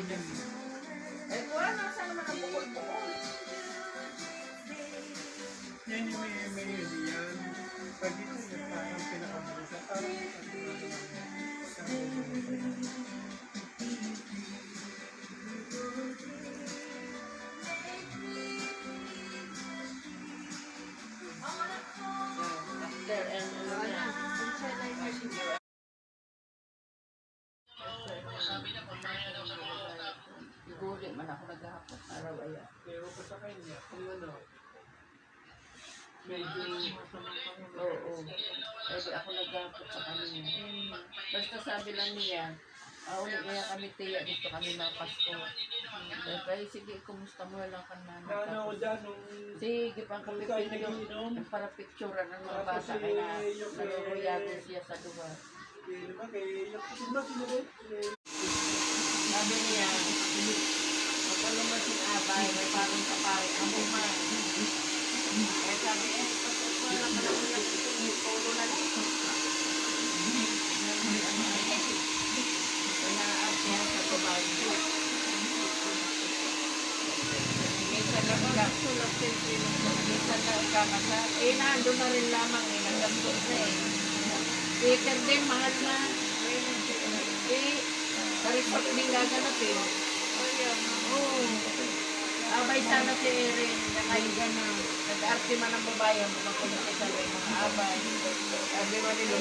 Eh, kuha na, saan naman ang bukol-bukol? Yan yung may yan. Pag ito yung parang pinakabusa. Parang After and siguro man ako naghahapon araw ay pero pa sa kanya, kung ano, medyo oo. Pwede ako naghahapon sa kanina. Basta sabi lang niya, uli kaya kami tiya dito kami mapasko. Kaya sige, kumusta mo lang ka na. ano ko dyan nung Sige, pang kami nagiinom. para picturean ng mga bata kaya naruruyago siya sa lugar. Di ba kay yung sinunod Sabi niya, magkalumas yung abay, may parang kapari, ang buma. Kaya sabi, pagkat wala ka na ulang ito, may polo na dito. Pinaapya sa Tobago. Minsan na minsan na ugamasal. Nandun na rin lamang nagdambot na Peter din, mahal na. Sa resort din gaganapin. Oo. Abay sana si Erin, nakaiga na. Nag-arte man ang babae, makulit sa mga abay. Sabi mo nila,